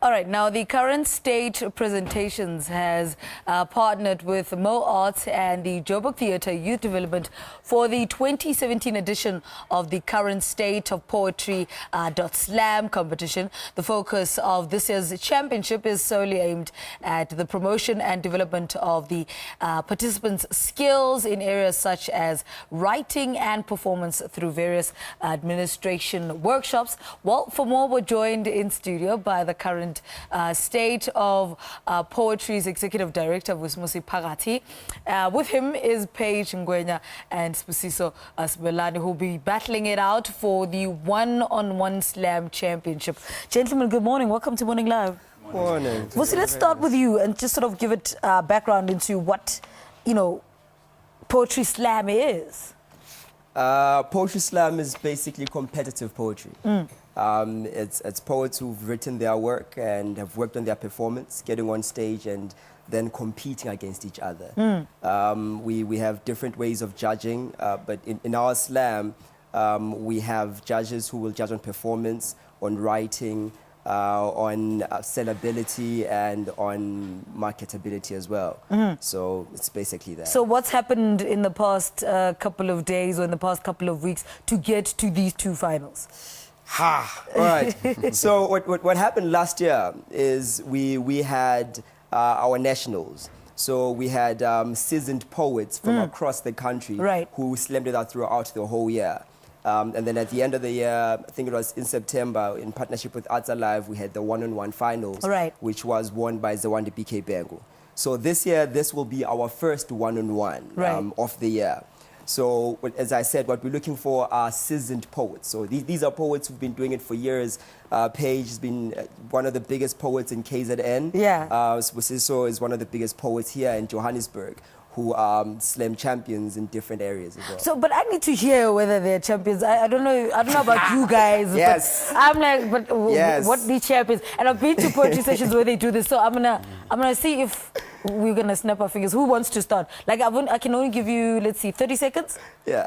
All right, now the current state presentations has partnered with Mo Arts and the Joburb Theatre Youth Development for the 2017 edition of the current state of poetry .slam competition. The focus of this year's championship is solely aimed at the promotion and development of the participants' skills in areas such as writing and performance through various administration workshops. Well, for more, we're joined in studio by the current State of Poetry's Executive Director, Vusmusi Pagati. With him is Paige Ngwenya and Spusiso Asbelani, who will be battling it out for the one-on-one slam championship. Gentlemen, good morning. Welcome to Morning Live. Morning. Vusi, let's start with you and just sort of give it background into what, poetry slam is. Poetry slam is basically competitive poetry. It's poets who've written their work and have worked on their performance, getting on stage and then competing against each other. We have different ways of judging, but in our slam, we have judges who will judge on performance, on writing, on sellability and on marketability as well. So it's basically that. So what's happened in the past couple of days or in the past couple of weeks to get to these two finals? All right. So what happened last year is we had our nationals. So we had seasoned poets from across the country who slammed it out throughout the whole year. And then at the end of the year, I think it was in September, in partnership with Arts Alive, we had the one-on-one finals, which was won by Zawandi BK Bengu. So this year, this will be our first one-on-one of the year. So, as I said, what we're looking for are seasoned poets. So these are poets who've been doing it for years. Paige has been one of the biggest poets in KZN. Spusiso is one of the biggest poets here in Johannesburg, who are slam champions in different areas as well. So, but I need to hear whether they're champions. I don't know about you guys. But I'm like, what the champions? And I've been to poetry sessions where they do this. So I'm gonna see if we're gonna snap our fingers. Who wants to start? Like I can only give you, let's see, 30 seconds.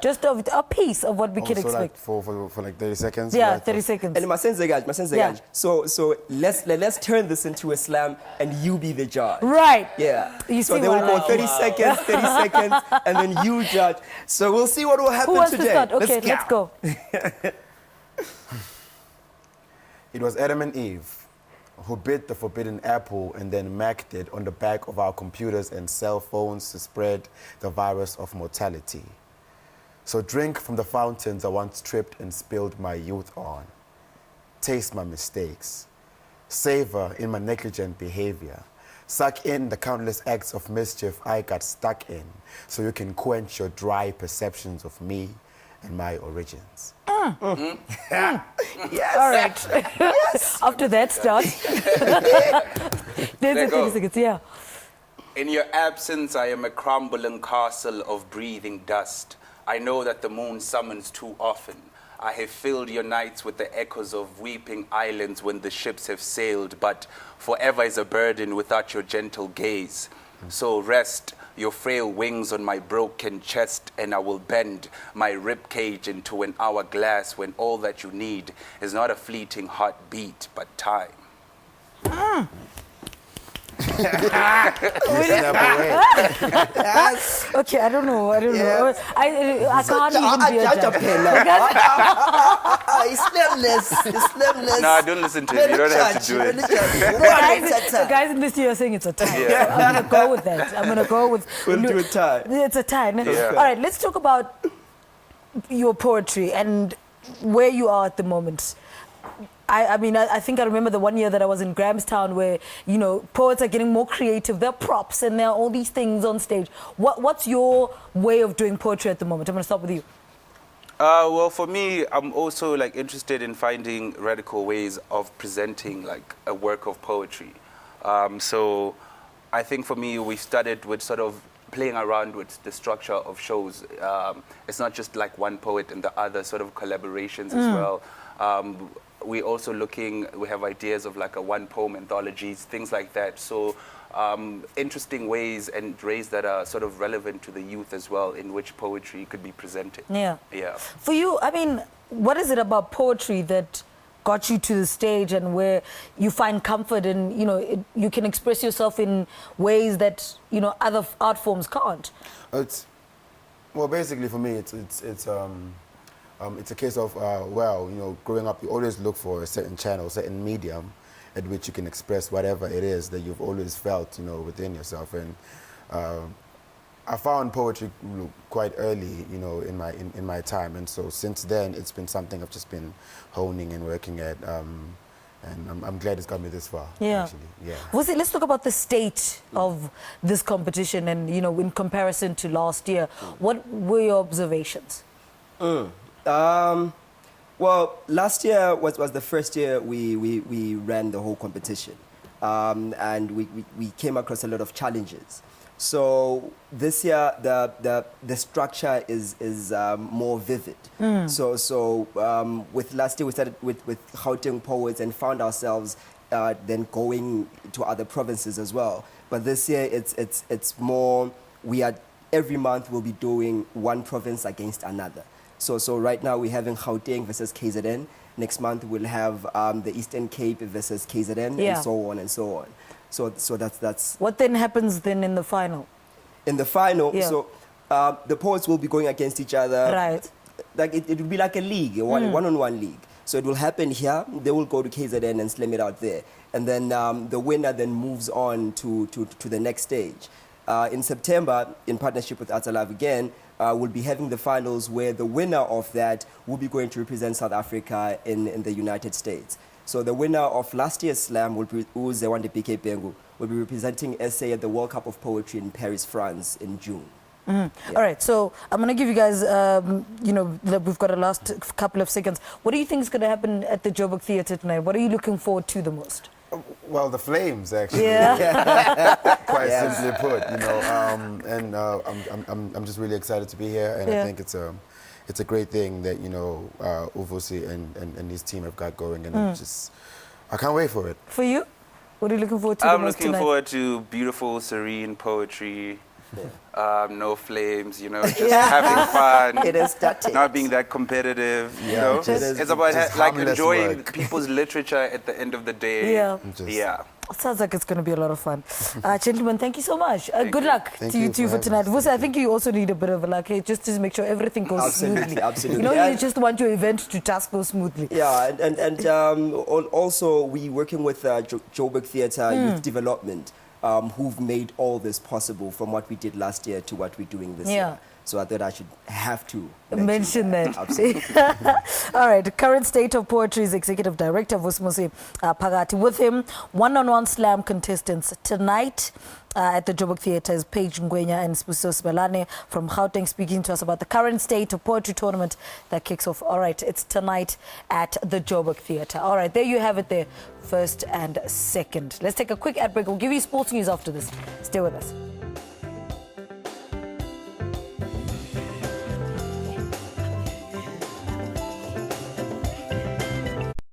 Just a piece of what we can expect. Like for like 30 seconds. Yeah, 30 seconds. And my sense So let's turn this into a slam, and you be the judge. Right. Yeah. You so see they will go 30 seconds, 30 seconds, and then you judge. So we'll see what will happen Who wants today. To start? Okay, let's go. It was Adam and Eve who bit the forbidden apple and then macked it on the back of our computers and cell phones to spread the virus of mortality. So drink from the fountains I once tripped and spilled my youth on. Taste my mistakes. Savor in my negligent behavior. Suck in the countless acts of mischief I got stuck in so you can quench your dry perceptions of me and my origins. Yes. All right. Yes. After that start. There's 30 seconds, yeah. In your absence, I am a crumbling castle of breathing dust. I know that the moon summons too often. I have filled your nights with the echoes of weeping islands when the ships have sailed, but forever is a burden without your gentle gaze. So rest your frail wings on my broken chest, and I will bend my ribcage into an hourglass when all that you need is not a fleeting heartbeat, but time. Okay, I don't know. I can't even be a judge. It's slamless. No, don't listen to it. You don't have to do it. The guys in this studio are saying it's a tie. So I'm going to go with that. I'm going to go with... We'll do a tie. It's a tie. All right, let's talk about your poetry and where you are at the moment. I mean, I think I remember the one year that I was in Grahamstown where, poets are getting more creative. There are props and there are all these things on stage. What's your way of doing poetry at the moment? I'm going to start with you. Well, for me, I'm also interested in finding radical ways of presenting a work of poetry. So I think for me, we started with sort of playing around with the structure of shows. It's not just like one poet and the other, sort of collaborations as well. We're also we have ideas of a one-poem anthologies, things like that. So interesting ways and ways that are sort of relevant to the youth as well, in which poetry could be presented. For you, I mean, what is it about poetry that got you to the stage and where you find comfort and, you know, you can express yourself in ways that, you know, other art forms can't? Well, basically for me, it's a case of, well, you know, growing up, you always look for a certain channel, certain medium at which you can express whatever it is that you've always felt, you know, within yourself. And I found poetry quite early, you know, in my time. And so since then, it's been something I've just been honing and working at. And I'm glad it's got me this far, actually. Yeah. Let's talk about the state of this competition and, you know, in comparison to last year. What were your observations? Well, last year was the first year we ran the whole competition. And we came across a lot of challenges. So this year, the structure is more vivid. So with last year, we started with Gauteng poets and found ourselves then going to other provinces as well. But this year, it's more, every month we'll be doing one province against another. So right now we're having Gauteng versus KZN. Next month we'll have the Eastern Cape versus KZN, and so on and so on. So that's. What then happens then in the final? In the final, so the poets will be going against each other. Right. Like it will be like a league, a one-on-one league. So it will happen here. They will go to KZN and slam it out there, and then the winner then moves on to the next stage. In September, in partnership with Arts Alive again, we'll be having the finals where the winner of that will be going to represent South Africa in the United States. So the winner of last year's slam will be Uzewande PK Pengu, will be representing SA at the World Cup of Poetry in Paris, France in June. All right, so I'm going to give you guys, you know, we've got a last couple of seconds. What do you think is going to happen at the Joburb Theatre tonight? What are you looking forward to the most? Well, the flames, actually. Quite simply put, you know. And I'm just really excited to be here, and I think it's a great thing that, you know, Uvusi and his team have got going, and I can't wait for it. For you, what are you looking forward to the most tonight? I'm looking forward to beautiful, serene poetry. No flames, you know, just having fun. It is starting. Not being that competitive, you know. It's about like enjoying people's literature at the end of the day. Yeah. It sounds like it's going to be a lot of fun. Gentlemen, thank you so much. Good luck to you two for tonight. Vusi, I think you also need a bit of a luck, hey, just to make sure everything goes smoothly. Absolutely. You know, you just want your event to task go smoothly. Yeah, and also we're working with Joburb Theatre Youth Development, who've made all this possible from what we did last year to what we're doing this year. So I thought I should have to mention that. Absolutely. All right, current state of poetry's executive director, Vusi Phakathi. With him, one-on-one slam contestants tonight at the Joburb Theatre is Paige Ngwenya and Spuso Sibelane from Gauteng, speaking to us about the current state of poetry tournament that kicks off. All right, it's tonight at the Joburb Theatre. All right, there you have it there, first and second. Let's take a quick ad break. We'll give you sports news after this. Stay with us.